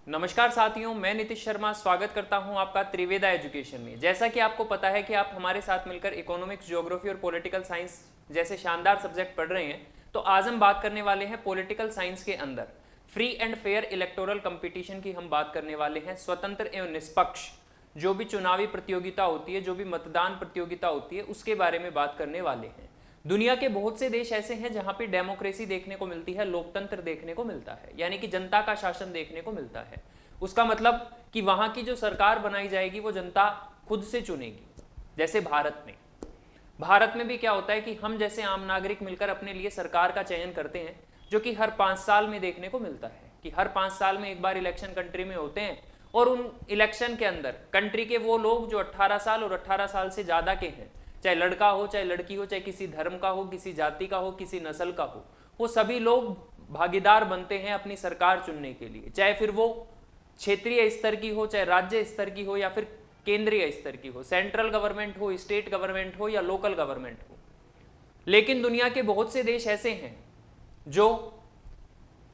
नमस्कार साथियों, मैं नीतीश शर्मा स्वागत करता हूं आपका त्रिवेदा एजुकेशन में। जैसा कि आपको पता है कि आप हमारे साथ मिलकर इकोनॉमिक्स, ज्योग्राफी और पॉलिटिकल साइंस जैसे शानदार सब्जेक्ट पढ़ रहे हैं, तो आज हम बात करने वाले हैं पॉलिटिकल साइंस के अंदर free and fair electoral competition की। हम बात करने वाले हैं स्वतंत्र एवं निष्पक्ष जो भी चुनावी प्रतियोगिता होती है, जो भी मतदान प्रतियोगिता होती है, उसके बारे में बात करने वाले हैं। दुनिया के बहुत से देश ऐसे हैं जहां पे डेमोक्रेसी देखने को मिलती है, लोकतंत्र देखने को मिलता है, यानी कि जनता का शासन देखने को मिलता है। उसका मतलब कि वहां की जो सरकार बनाई जाएगी वो जनता खुद से चुनेगी। जैसे भारत में भी क्या होता है कि हम जैसे आम नागरिक मिलकर अपने लिए सरकार का चयन करते हैं, जो कि हर 5 साल में देखने को मिलता है कि हर 5 साल में एक बार इलेक्शन कंट्री में होते हैं, और उन इलेक्शन के अंदर कंट्री के वो लोग जो 18 साल और 18 साल से ज्यादा के हैं, चाहे लड़का हो चाहे लड़की हो, चाहे किसी धर्म का हो, किसी जाति का हो, किसी नस्ल का हो, वो सभी लोग भागीदार बनते हैं अपनी सरकार चुनने के लिए। चाहे फिर वो क्षेत्रीय स्तर की हो, चाहे राज्य स्तर की हो, या फिर केंद्रीय स्तर की हो, सेंट्रल गवर्नमेंट हो, स्टेट गवर्नमेंट हो, या लोकल गवर्नमेंट हो। लेकिन दुनिया के बहुत से देश ऐसे हैं जो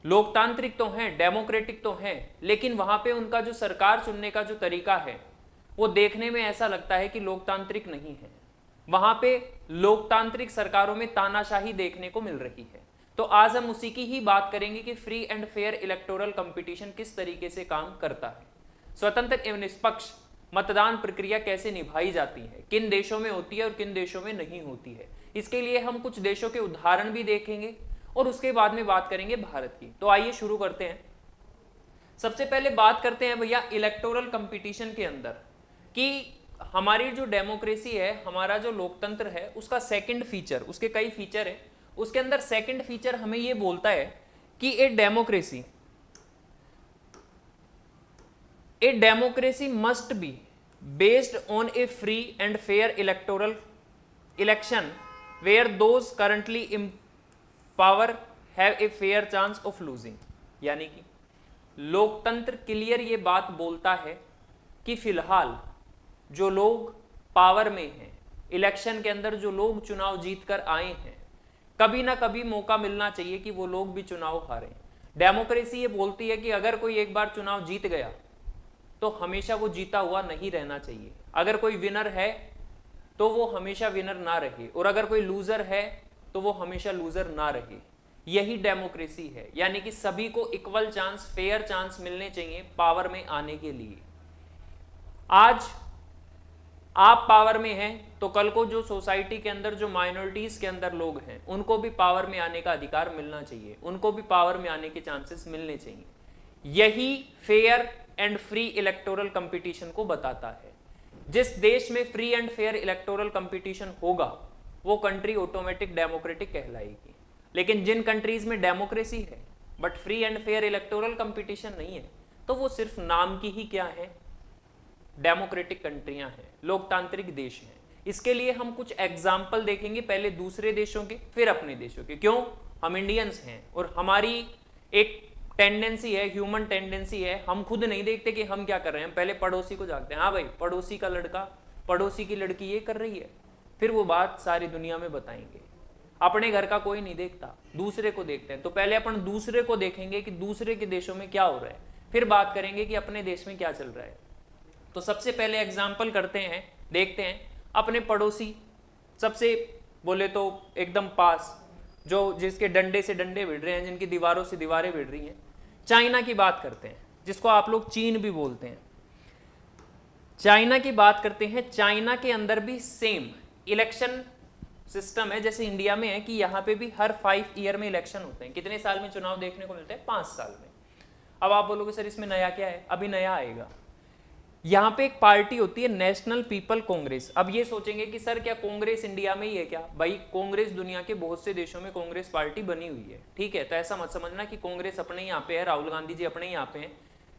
लोकतांत्रिक तो हैं, डेमोक्रेटिक तो हैं, लेकिन वहां पे उनका जो सरकार चुनने का जो तरीका है वो देखने में ऐसा लगता है कि लोकतांत्रिक नहीं है। वहां पे लोकतांत्रिक सरकारों में तानाशाही देखने को मिल रही है। तो आज हम उसी की ही बात करेंगे कि free and fair electoral competition किस तरीके से काम करता है, स्वतंत्र एवं निष्पक्ष मतदान प्रक्रिया कैसे निभाई जाती है, किन देशों में होती है और किन देशों में नहीं होती है। इसके लिए हम कुछ देशों के उदाहरण भी देखेंगे और उसके बाद में बात करेंगे भारत की। तो आइए शुरू करते हैं। सबसे पहले बात करते हैं भैया इलेक्टोरल कंपटीशन के अंदर कि हमारी जो डेमोक्रेसी है, हमारा जो लोकतंत्र है, उसका सेकंड फीचर, उसके कई फीचर है, उसके अंदर सेकंड फीचर हमें यह बोलता है कि a democracy must be based on a free and fair electoral election where those currently in power have a fair chance of losing. यानी कि लोकतंत्र क्लियर ये बात बोलता है कि फिलहाल जो लोग पावर में हैं, इलेक्शन के अंदर जो लोग चुनाव जीतकर आए हैं, कभी ना कभी मौका मिलना चाहिए कि वो लोग भी चुनाव हारें। डेमोक्रेसी ये बोलती है कि अगर कोई एक बार चुनाव जीत गया तो हमेशा वो जीता हुआ नहीं रहना चाहिए। अगर कोई विनर है तो वो हमेशा विनर ना रहे, और अगर कोई लूजर है तो वो हमेशा लूजर ना रहे। यही डेमोक्रेसी है, यानी कि सभी को इक्वल चांस, फेयर चांस मिलने चाहिए पावर में आने के लिए। आज आप पावर में हैं तो कल को जो सोसाइटी के अंदर, जो माइनॉरिटीज के अंदर लोग हैं, उनको भी पावर में आने का अधिकार मिलना चाहिए, उनको भी पावर में आने के चांसेस मिलने चाहिए। यही fair and free electoral competition को बताता है। जिस देश में free and fair electoral competition होगा वो कंट्री ऑटोमेटिक डेमोक्रेटिक कहलाएगी। लेकिन जिन कंट्रीज में डेमोक्रेसी है but free and fair electoral competition नहीं है, तो वो सिर्फ नाम की ही क्या है, डेमोक्रेटिक कंट्रियां हैं, लोकतांत्रिक देश हैं। इसके लिए हम कुछ एग्जाम्पल देखेंगे, पहले दूसरे देशों के फिर अपने देशों के। क्यों? हम इंडियंस हैं और हमारी एक टेंडेंसी है, ह्यूमन टेंडेंसी है, हम खुद नहीं देखते कि हम क्या कर रहे हैं, हम पहले पड़ोसी को जागते हैं। हाँ भाई, पड़ोसी का लड़का, पड़ोसी की लड़की ये कर रही है, फिर वो बात सारी दुनिया में बताएंगे। अपने घर का कोई नहीं देखता, दूसरे को देखते हैं। तो पहले अपन दूसरे को देखेंगे कि दूसरे के देशों में क्या हो रहा है, फिर बात करेंगे कि अपने देश में क्या चल रहा है। तो सबसे पहले एग्जाम्पल करते हैं, देखते हैं अपने पड़ोसी, सबसे बोले तो एकदम पास, जो जिसके डंडे से डंडे भिड़ रहे हैं, जिनकी दीवारों से दीवारें भिड़ रही हैं, चाइना की बात करते हैं, जिसको आप लोग चीन भी बोलते हैं। चाइना की बात करते हैं। चाइना के अंदर भी सेम इलेक्शन सिस्टम है जैसे इंडिया में है, कि यहाँ पे भी हर 5 ईयर में इलेक्शन होते हैं। कितने साल में चुनाव देखने को मिलते हैं? 5 साल में। अब आप बोलोगे सर इसमें नया क्या है? अभी नया आएगा। यहाँ पे एक पार्टी होती है नेशनल पीपल कांग्रेस। अब ये सोचेंगे कि सर क्या कांग्रेस इंडिया में ही है क्या? भाई कांग्रेस दुनिया के बहुत से देशों में कांग्रेस पार्टी बनी हुई है, ठीक है। तो ऐसा मत समझना कि कांग्रेस अपने यहाँ पे है, राहुल गांधी जी अपने यहाँ पे हैं।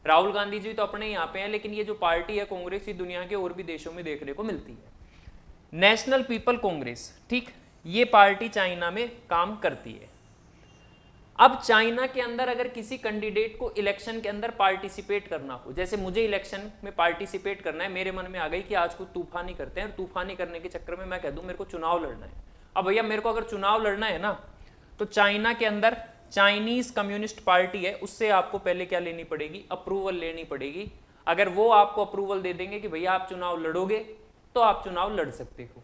राहुल गांधी जी तो अपने यहाँ पे हैं, लेकिन ये जो पार्टी है कांग्रेस, ये दुनिया के और भी देशों में देखने को मिलती है। नेशनल पीपल कांग्रेस, ठीक, ये पार्टी चाइना में काम करती है। अब चाइना के अंदर अगर किसी कैंडिडेट को इलेक्शन के अंदर पार्टिसिपेट करना हो, जैसे मुझे इलेक्शन में पार्टिसिपेट करना है, मेरे मन में आ गई कि आज को तूफानी करते हैं, और तूफानी करने के चक्कर में मैं कह दूं मेरे को चुनाव लड़ना है। अब भैया मेरे को अगर चुनाव लड़ना है ना, तो चाइना के अंदर चाइनीज कम्युनिस्ट पार्टी है, उससे आपको पहले क्या लेनी पड़ेगी, अप्रूवल लेनी पड़ेगी। अगर वो आपको अप्रूवल दे देंगे कि भैया आप चुनाव लड़ोगे, तो आप चुनाव लड़ सकते हो।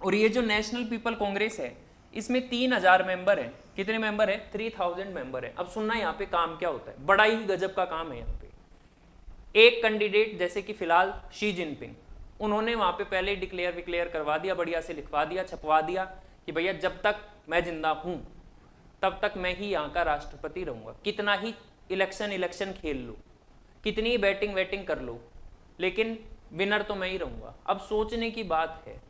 और ये जो नेशनल पीपल कांग्रेस है, इसमें 3000 मेंबर हैं। कितने मेंबर है? 3000 मेंबर है। अब सुनना यहाँ पे काम क्या होता है, बड़ा ही गजब का काम है यहाँ पे। एक कैंडिडेट जैसे कि फिलहाल शी जिनपिंग, उन्होंने वहां पे पहले डिक्लेयर विक्लेयर करवा दिया, बढ़िया से लिखवा दिया, छपवा दिया कि भैया जब तक मैं जिंदा हूं तब तक मैं ही यहाँ का राष्ट्रपति रहूंगा। कितना ही इलेक्शन खेल लो, कितनी ही बैटिंग वेटिंग कर लो, लेकिन विनर तो मैं ही रहूंगा। अब सोचने की बात है,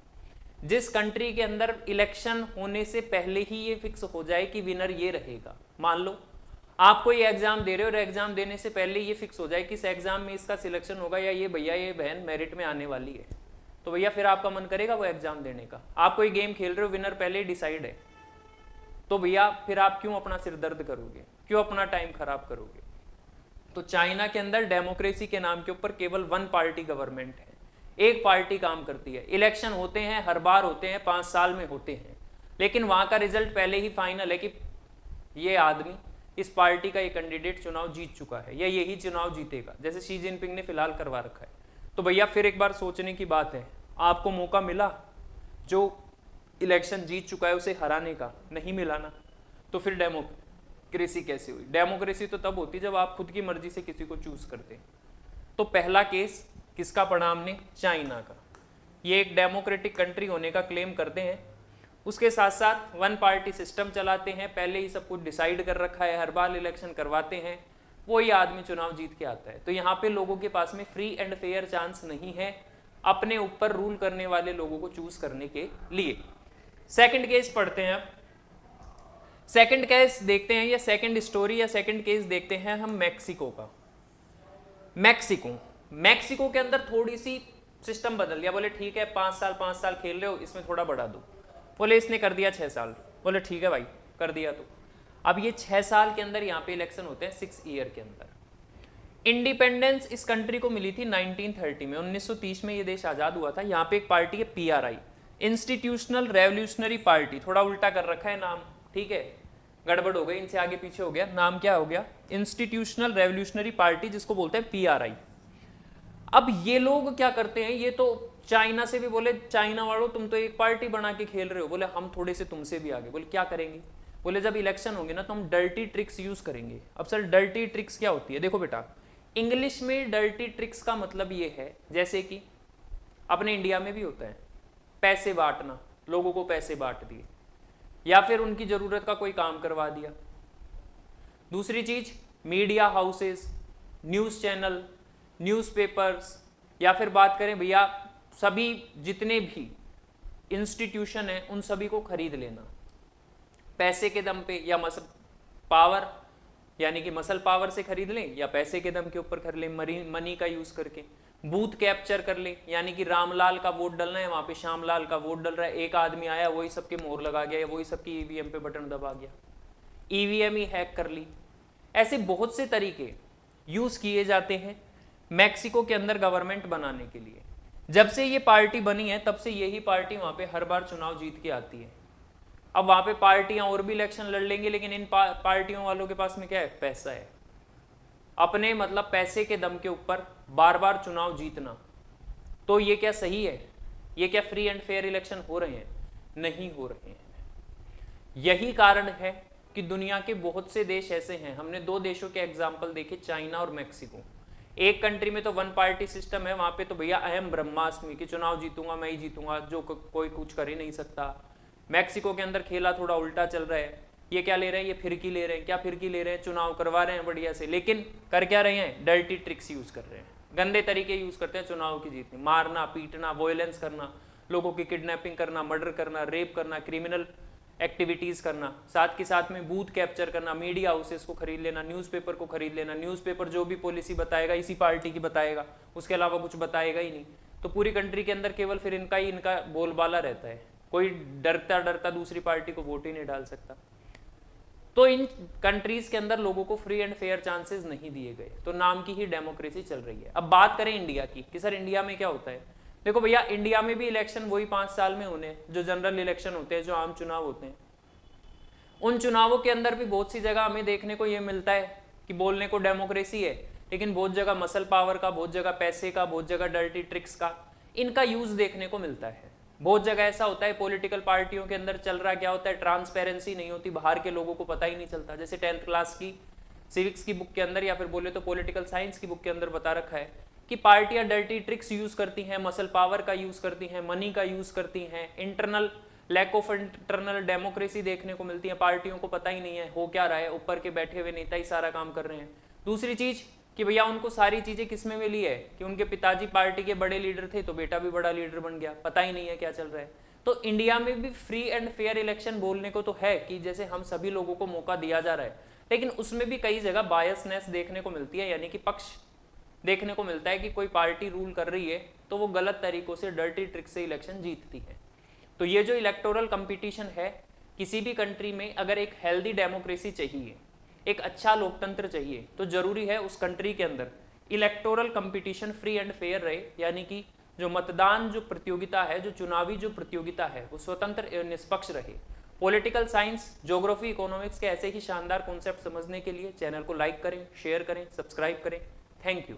जिस कंट्री के अंदर इलेक्शन होने से पहले ही ये फिक्स हो जाए कि विनर ये रहेगा। मान लो आप कोई एग्जाम दे रहे हो और एग्जाम देने से पहले ये फिक्स हो जाए कि इस एग्जाम में इसका सिलेक्शन होगा या ये भैया ये बहन मेरिट में आने वाली है, तो भैया फिर आपका मन करेगा वो एग्जाम देने का। आप कोई गेम खेल रहे हो, विनर पहले ही डिसाइड है, तो भैया फिर आप क्यों अपना सिर दर्द करोगे, क्यों अपना टाइम खराब करोगे। तो चाइना के अंदर डेमोक्रेसी के नाम के ऊपर केवल वन पार्टी गवर्नमेंट है, एक पार्टी काम करती है। इलेक्शन होते हैं, हर बार होते हैं, 5 साल में होते हैं, लेकिन वहां का रिजल्ट पहले ही फाइनल है कि ये आदमी, इस पार्टी का ये कैंडिडेट चुनाव जीत चुका है या यही चुनाव जीतेगा, जैसे शी जिनपिंग ने फिलहाल करवा रखा है। तो भैया फिर एक बार सोचने की बात है, आपको मौका मिला जो इलेक्शन जीत चुका है उसे हराने का, नहीं मिला ना, तो फिर डेमोक्रेसी कैसे हुई? डेमोक्रेसी तो तब होती जब आप खुद की मर्जी से किसी को चूज करते। तो पहला केस किसका पढ़ा हमने? चाइना का। ये एक डेमोक्रेटिक कंट्री होने का क्लेम करते हैं, उसके साथ साथ वन पार्टी सिस्टम चलाते हैं, पहले ही सब कुछ डिसाइड कर रखा है, हर बार इलेक्शन करवाते हैं, वही आदमी चुनाव जीत के आता है। तो यहाँ पे लोगों के पास में फ्री एंड फेयर चांस नहीं है अपने ऊपर रूल करने वाले लोगों को चूज करने के लिए। सेकंड केस पढ़ते हैं। सेकंड केस देखते हैं, या सेकंड स्टोरी या सेकंड केस देखते हैं हम मैक्सिको का। मैक्सिको के अंदर थोड़ी सी सिस्टम बदल दिया। बोले ठीक है 5 साल खेल रहे हो, इसमें थोड़ा बढ़ा दो। बोले इसने कर दिया 6 साल। बोले ठीक है भाई कर दिया। तो अब ये 6 साल के अंदर यहाँ पे इलेक्शन होते हैं 6 ईयर के अंदर। इंडिपेंडेंस इस कंट्री को मिली थी 1930 में, 1930 में ये देश आजाद हुआ था। यहाँ पे एक पार्टी है PRI, इंस्टीट्यूशनल रेवोल्यूशनरी पार्टी, थोड़ा उल्टा कर रखा है नाम, ठीक है, गड़बड़ हो गई, इनसे आगे पीछे हो गया, नाम क्या हो गया? इंस्टीट्यूशनल रेवोल्यूशनरी पार्टी, जिसको बोलते हैं PRI। अब ये लोग क्या करते हैं, ये तो चाइना से भी बोले चाइना वालों तुम तो एक पार्टी बना के खेल रहे हो, बोले हम थोड़े से तुमसे भी आगे। बोले क्या करेंगे? बोले जब इलेक्शन होंगे ना तो हम डर्टी ट्रिक्स यूज करेंगे। अब सर डर्टी ट्रिक्स क्या होती है? देखो बेटा, इंग्लिश में डर्टी ट्रिक्स का मतलब ये है, जैसे कि अपने इंडिया में भी होता है पैसे बांटना, लोगों को पैसे बांट दिए, या फिर उनकी जरूरत का कोई काम करवा दिया। दूसरी चीज, media houses, news channel, newspapers, या फिर बात करें भैया सभी जितने भी इंस्टीट्यूशन हैं उन सभी को खरीद लेना पैसे के दम पे, या मसल पावर यानी कि मसल पावर से खरीद लें, या पैसे के दम के ऊपर कर लें, मनी का यूज करके। बूथ कैप्चर कर लें, यानी कि रामलाल का वोट डलना है, वहां पे श्यामलाल का वोट डल रहा है, एक आदमी आया वही सबके मोहर लगा गया, या वही सबकी ईवीएम पे बटन दबा गया, ईवीएम ही हैक कर ली। ऐसे बहुत से तरीके यूज किए जाते हैं मैक्सिको के अंदर गवर्नमेंट बनाने के लिए। जब से ये पार्टी बनी है तब से यही पार्टी वहां पे हर बार चुनाव जीत के आती है। अब वहां पे पार्टियां और भी इलेक्शन लड़ लेंगे, लेकिन इन पार्टियों वालों के पास में क्या है? पैसा है। अपने मतलब पैसे के दम के ऊपर बार बार चुनाव जीतना। तो ये क्या सही है? ये क्या फ्री एंड फेयर इलेक्शन हो रहे हैं? नहीं हो रहे हैं। यही कारण है कि दुनिया के बहुत से देश ऐसे हैं, हमने 2 देशों के एग्जाम्पल देखे, चाइना और मैक्सिको। एक कंट्री में तो वन पार्टी सिस्टम है, वहां पे तो भैया अहम ब्रह्मास्मि कि चुनाव जीतूंगा मैं ही जीतूंगा, जो कोई कुछ कर ही नहीं सकता। मैक्सिको के अंदर खेला थोड़ा उल्टा चल रहा है। ये क्या ले रहे हैं? ये फिरकी ले रहे हैं। क्या फिरकी ले रहे हैं? चुनाव करवा रहे हैं बढ़िया से, लेकिन कर क्या रहे हैं? डर्टी ट्रिक्स यूज कर रहे हैं, गंदे तरीके यूज करते हैं चुनाव की जीतने। मारना, पीटना, वॉयलेंस करना, लोगों की किडनैपिंग करना, मर्डर करना, रेप करना, क्रिमिनल एक्टिविटीज करना, साथ के साथ में बूथ कैप्चर करना, मीडिया हाउसेस को खरीद लेना, न्यूज़पेपर को खरीद लेना। न्यूज़पेपर जो भी पॉलिसी बताएगा इसी पार्टी की बताएगा, उसके अलावा कुछ बताएगा ही नहीं। तो पूरी कंट्री के अंदर केवल फिर इनका बोलबाला रहता है, कोई डरता डरता दूसरी पार्टी को वोट ही नहीं डाल सकता। तो इन कंट्रीज के अंदर लोगों को फ्री एंड फेयर चांसेस नहीं दिए गए, तो नाम की ही डेमोक्रेसी चल रही है। अब बात करें इंडिया की कि सर इंडिया में क्या होता है। देखो भैया, इंडिया में भी इलेक्शन वही 5 साल में होने जो जनरल इलेक्शन होते हैं, जो आम चुनाव होते हैं। उन चुनावों के अंदर भी बहुत सी जगह हमें देखने को ये मिलता है कि बोलने को डेमोक्रेसी है, लेकिन बहुत जगह मसल पावर का, बहुत जगह पैसे का, बहुत जगह डर्टी ट्रिक्स का इनका यूज देखने को मिलता है। बहुत जगह ऐसा होता है पॉलिटिकल पार्टियों के अंदर चल रहा क्या होता है, ट्रांसपेरेंसी नहीं होती, बाहर के लोगों को पता ही नहीं चलता। जैसे 10th क्लास की सिविक्स की बुक के अंदर या फिर बोले तो पॉलिटिकल साइंस की बुक के अंदर बता रखा है कि पार्टियां डर्टी ट्रिक्स यूज करती हैं, मसल पावर का यूज करती हैं, मनी का यूज करती हैं, internal lack of internal democracy देखने को मिलती है। पार्टियों को पता ही नहीं है हो क्या रहा है, ऊपर के बैठे हुए नेता ही सारा काम कर रहे हैं। दूसरी चीज कि भैया उनको सारी चीजें किसमें मिली है कि उनके पिताजी पार्टी के बड़े लीडर थे तो बेटा भी बड़ा लीडर बन गया, पता ही नहीं है क्या चल रहा है। तो इंडिया में भी फ्री एंड फेयर इलेक्शन बोलने को तो है कि जैसे हम सभी लोगों को मौका दिया जा रहा है, लेकिन उसमें भी कई जगह बायसनेस देखने को मिलती है, यानी कि पक्ष देखने को मिलता है कि कोई पार्टी रूल कर रही है तो वो गलत तरीकों से डर्टी ट्रिक से इलेक्शन जीतती है। तो ये जो इलेक्टोरल कंपटीशन है किसी भी कंट्री में, अगर एक हेल्दी डेमोक्रेसी चाहिए, एक अच्छा लोकतंत्र चाहिए, तो जरूरी है उस कंट्री के अंदर electoral competition free and fair रहे, यानी कि जो मतदान जो प्रतियोगिता है, जो चुनावी जो प्रतियोगिता है वो स्वतंत्र एवं निष्पक्ष रहे। पॉलिटिकल साइंस, ज्योग्राफी, इकोनॉमिक्स के ऐसे ही शानदार कॉन्सेप्ट समझने के लिए चैनल को लाइक करें, शेयर करें, सब्सक्राइब करें। Thank you.